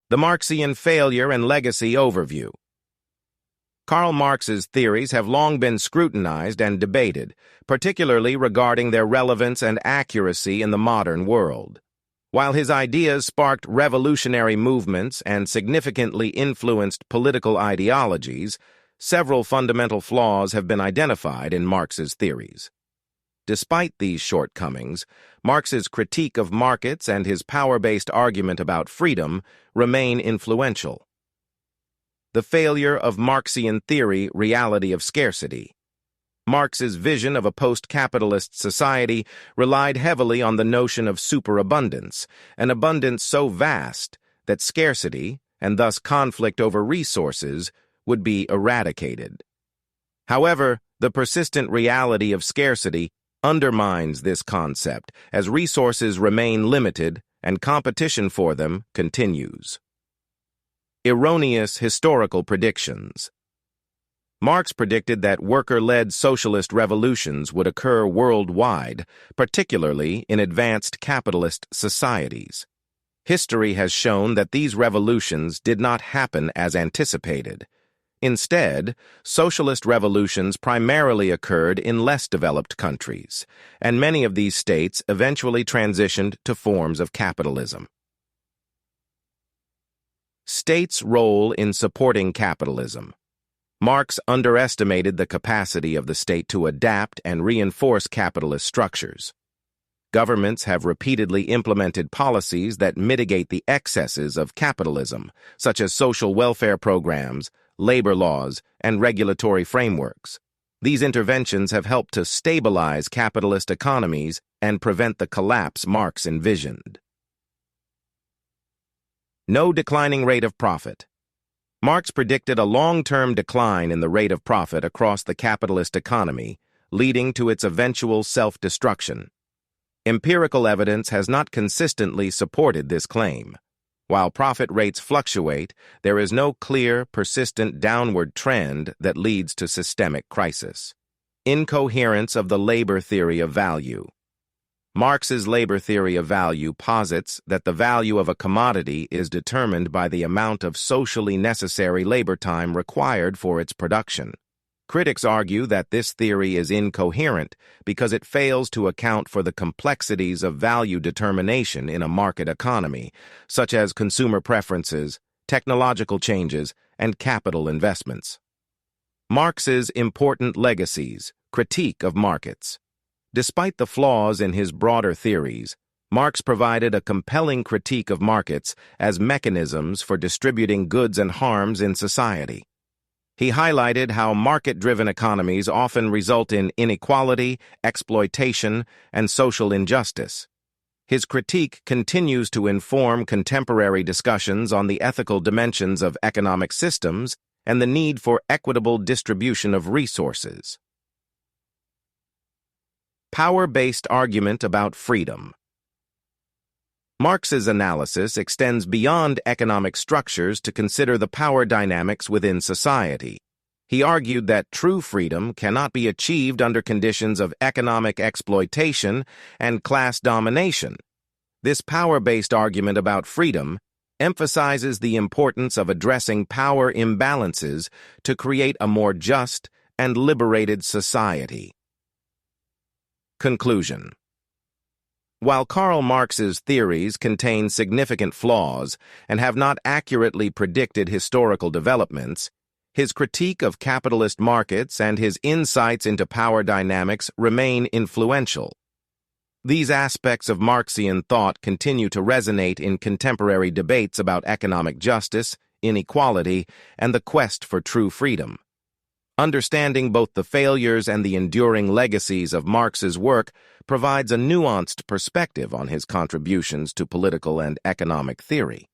The Marxian Failure and Legacy Overview. Karl Marx's theories have long been scrutinized and debated, particularly regarding their relevance and accuracy in the modern world. While his ideas sparked revolutionary movements and significantly influenced political ideologies, several fundamental flaws have been identified in Marx's theories. Despite these shortcomings, Marx's critique of markets and his power-based argument about freedom remain influential. The failure of Marxian theory, reality of scarcity. Marx's vision of a post-capitalist society relied heavily on the notion of superabundance, an abundance so vast that scarcity, and thus conflict over resources, would be eradicated. However, the persistent reality of scarcity undermines this concept as resources remain limited and competition for them continues. Erroneous historical predictions. Marx predicted that worker-led socialist revolutions would occur worldwide, particularly in advanced capitalist societies. History has shown that these revolutions did not happen as anticipated. Instead, socialist revolutions primarily occurred in less developed countries, and many of these states eventually transitioned to forms of capitalism. States' role in supporting capitalism. Marx underestimated the capacity of the state to adapt and reinforce capitalist structures. Governments have repeatedly implemented policies that mitigate the excesses of capitalism, such as social welfare programs, labor laws, and regulatory frameworks. These interventions have helped to stabilize capitalist economies and prevent the collapse Marx envisioned. No declining rate of profit. Marx predicted a long-term decline in the rate of profit across the capitalist economy, leading to its eventual self-destruction. Empirical evidence has not consistently supported this claim. While profit rates fluctuate, there is no clear, persistent downward trend that leads to systemic crisis. Incoherence of the labor theory of value. Marx's labor theory of value posits that the value of a commodity is determined by the amount of socially necessary labor time required for its production. Critics argue that this theory is incoherent because it fails to account for the complexities of value determination in a market economy, such as consumer preferences, technological changes, and capital investments. Marx's important legacies, critique of markets. Despite the flaws in his broader theories, Marx provided a compelling critique of markets as mechanisms for distributing goods and harms in society. He highlighted how market-driven economies often result in inequality, exploitation, and social injustice. His critique continues to inform contemporary discussions on the ethical dimensions of economic systems and the need for equitable distribution of resources. Power-based argument about freedom. Marx's analysis extends beyond economic structures to consider the power dynamics within society. He argued that true freedom cannot be achieved under conditions of economic exploitation and class domination. This power-based argument about freedom emphasizes the importance of addressing power imbalances to create a more just and liberated society. Conclusion. While Karl Marx's theories contain significant flaws and have not accurately predicted historical developments, his critique of capitalist markets and his insights into power dynamics remain influential. These aspects of Marxian thought continue to resonate in contemporary debates about economic justice, inequality, and the quest for true freedom. Understanding both the failures and the enduring legacies of Marx's work provides a nuanced perspective on his contributions to political and economic theory.